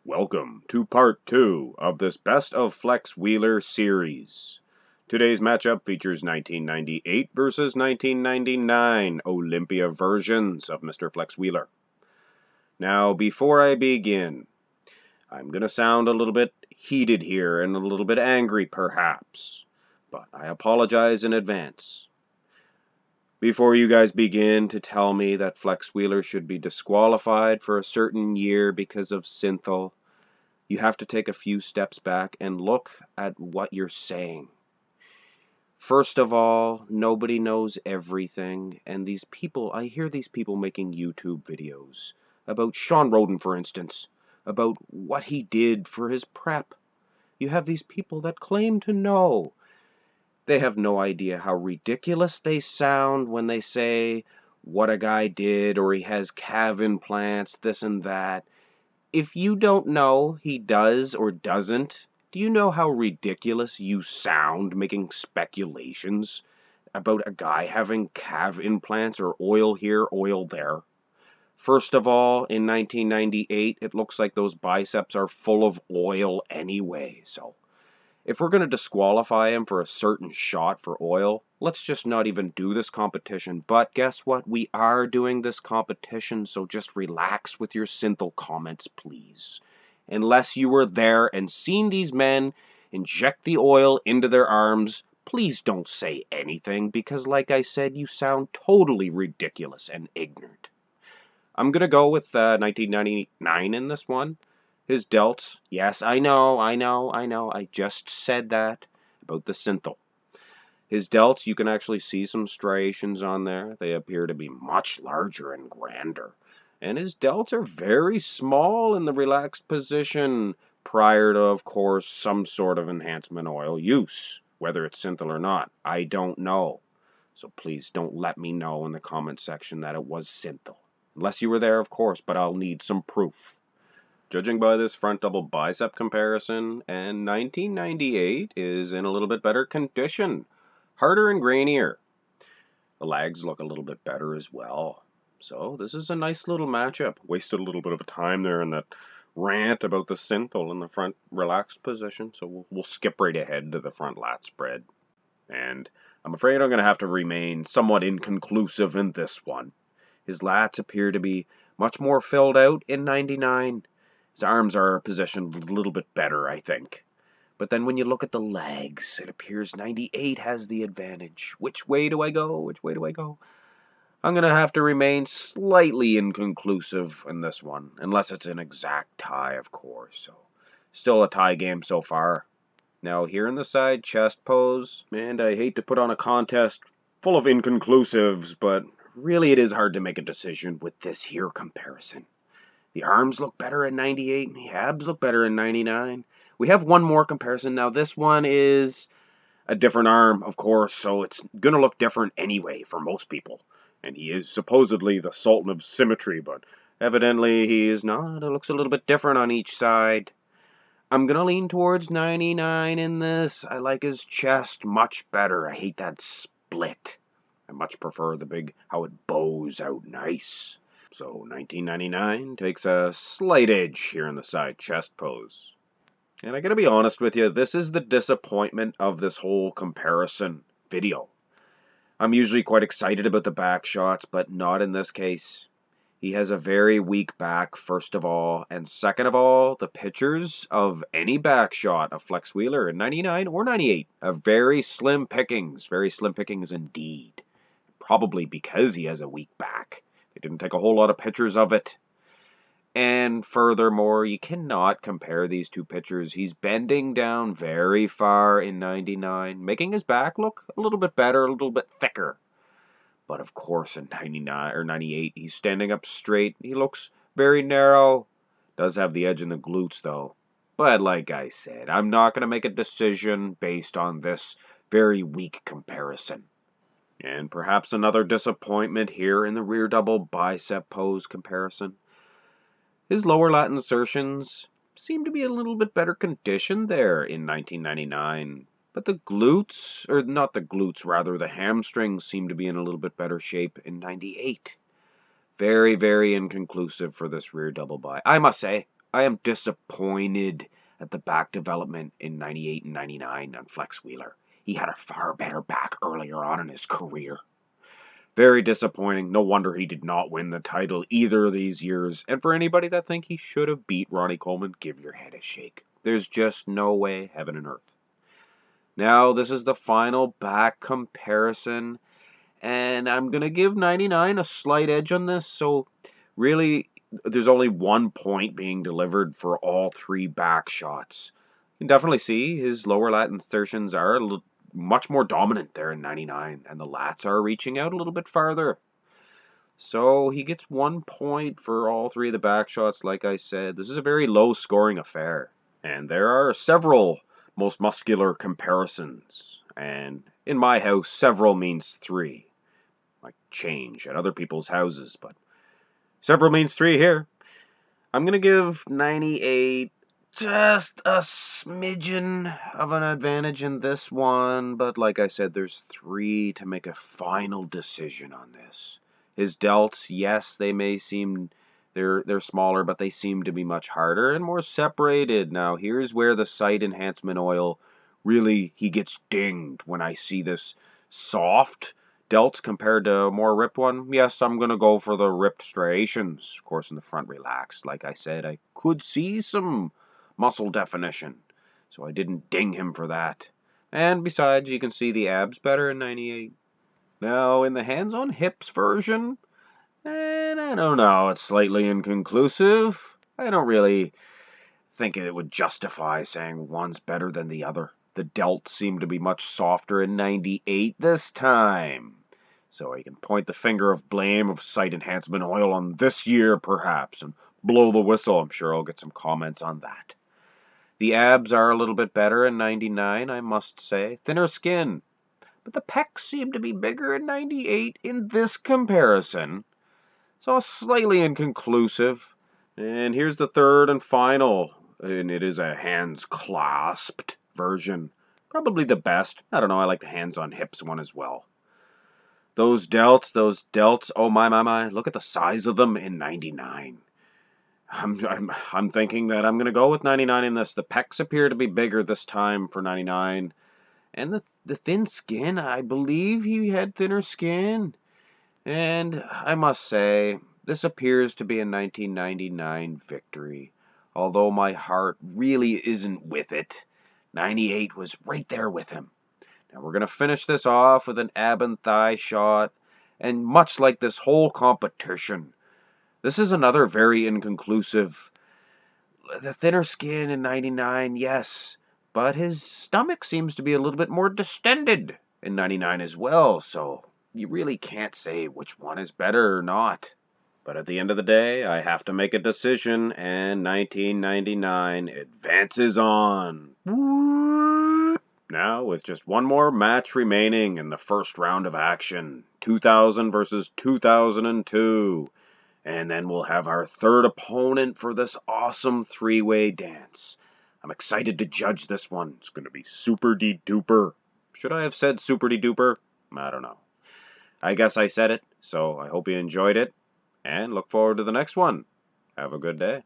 Welcome to part 2 of this Best of Flex Wheeler series. Today's matchup features 1998 versus 1999 Olympia versions of Mr. Flex Wheeler. Now, before I begin, I'm going to sound a little bit heated here and a little bit angry perhaps, but I apologize in advance. Before you guys begin to tell me that Flex Wheeler should be disqualified for a certain year because of Synthol, you have to take a few steps back and look at what you're saying. First of all, nobody knows everything, and I hear these people making YouTube videos about Sean Roden, for instance, about what he did for his prep. You have these people that claim to know. They have no idea how ridiculous they sound when they say what a guy did or he has calf implants, this and that. If you don't know he does or doesn't, do you know how ridiculous you sound making speculations about a guy having calf implants or oil here, oil there? First of all, in 1998, it looks like those biceps are full of oil anyway, so if we're going to disqualify him for a certain shot for oil, let's just not even do this competition. But guess what? We are doing this competition, so just relax with your Synthol comments, please. Unless you were there and seen these men inject the oil into their arms, please don't say anything, because like I said, you sound totally ridiculous and ignorant. I'm going to go with 1999 in this one. His delts, yes, I know, I just said that about the Synthol. His delts, you can actually see some striations on there. They appear to be much larger and grander. And his delts are very small in the relaxed position prior to, of course, some sort of enhancement oil use. Whether it's Synthol or not, I don't know. So please don't let me know in the comment section that it was Synthol. Unless you were there, of course, but I'll need some proof. Judging by this front double bicep comparison, and 1998 is in a little bit better condition, harder and grainier. The legs look a little bit better as well. So this is a nice little matchup. Wasted a little bit of time there in that rant about the Synthol in the front relaxed position, so we'll skip right ahead to the front lat spread. And I'm afraid I'm going to have to remain somewhat inconclusive in this one. His lats appear to be much more filled out in 99. His arms are positioned a little bit better, I think. But then when you look at the legs, it appears 98 has the advantage. Which way do I go? Which way do I go? I'm going to have to remain slightly inconclusive in this one, unless it's an exact tie, of course. So, still a tie game so far. Now, here in the side chest pose, and I hate to put on a contest full of inconclusives, but really it is hard to make a decision with this here comparison. The arms look better in 98, and the abs look better in 99. We have one more comparison. Now, this one is a different arm, of course, so it's going to look different anyway for most people. And he is supposedly the Sultan of Symmetry, but evidently he is not. It looks a little bit different on each side. I'm going to lean towards 99 in this. I like his chest much better. I hate that split. I much prefer the big, how it bows out nice. So 1999 takes a slight edge here in the side chest pose. And I gotta be honest with you, this is the disappointment of this whole comparison video. I'm usually quite excited about the back shots, but not in this case. He has a very weak back, first of all, and second of all, the pictures of any back shot of Flex Wheeler in 99 or 98 are very slim pickings indeed. Probably because he has a weak back. They didn't take a whole lot of pictures of it. And furthermore, you cannot compare these two pictures. He's bending down very far in 99, making his back look a little bit better, a little bit thicker. But of course in 99 or 98, he's standing up straight. He looks very narrow. Does have the edge in the glutes though. But like I said, I'm not going to make a decision based on this very weak comparison. And perhaps another disappointment here in the rear double bicep pose comparison. His lower lat insertions seem to be a little bit better conditioned there in 1999. But the glutes, or not the glutes, rather the hamstrings seem to be in a little bit better shape in 98. Very, very inconclusive for this rear double bi. I must say, I am disappointed at the back development in 98 and 99 on Flex Wheeler. He had a far better back earlier on in his career. Very disappointing. No wonder he did not win the title either of these years. And for anybody that think he should have beat Ronnie Coleman, give your head a shake. There's just no way, heaven and earth. Now, this is the final back comparison. And I'm going to give 99 a slight edge on this. So, really, there's only 1 point being delivered for all 3 back shots. You can definitely see his lower lat insertions are much more dominant there in 99, and the lats are reaching out a little bit farther. So he gets 1 point for all 3 of the back shots, like I said. This is a very low-scoring affair, and there are several most muscular comparisons, and in my house, several means 3. Like change at other people's houses, but several means 3 here. I'm going to give 98 just a smidgen of an advantage in this one, but like I said, there's 3 to make a final decision on this. His delts, yes, they may seem they're smaller, but they seem to be much harder and more separated. Now, here's where the sight enhancement oil really he gets dinged when I see this soft delts compared to a more ripped one. Yes, I'm going to go for the ripped striations. Of course, in the front relaxed. Like I said, I could see some muscle definition, so I didn't ding him for that. And besides, you can see the abs better in 98. Now, in the hands on hips version, and I don't know, it's slightly inconclusive. I don't really think it would justify saying one's better than the other. The delts seem to be much softer in 98 this time. So I can point the finger of blame of sight enhancement oil on this year, perhaps, and blow the whistle. I'm sure I'll get some comments on that. The abs are a little bit better in 99, I must say. Thinner skin. But the pecs seem to be bigger in 98 in this comparison. So slightly inconclusive. And here's the third and final. And it is a hands clasped version. Probably the best. I don't know, I like the hands on hips one as well. Those delts, oh my. Look at the size of them in 99. I'm thinking that I'm going to go with 99 in this. The pecs appear to be bigger this time for 99. And the thin skin, I believe he had thinner skin. And I must say, this appears to be a 1999 victory. Although my heart really isn't with it. 98 was right there with him. Now we're going to finish this off with an ab and thigh shot. And much like this whole competition, this is another very inconclusive. The thinner skin in 99, yes. But his stomach seems to be a little bit more distended in 99 as well. So you really can't say which one is better or not. But at the end of the day, I have to make a decision, and 1999 advances on. Now, with just one more match remaining in the first round of action, 2000 versus 2002. And then we'll have our third opponent for this awesome 3-way dance. I'm excited to judge this one. It's going to be super-de-duper. Should I have said super-de-duper? I don't know. I guess I said it, so I hope you enjoyed it, and look forward to the next one. Have a good day.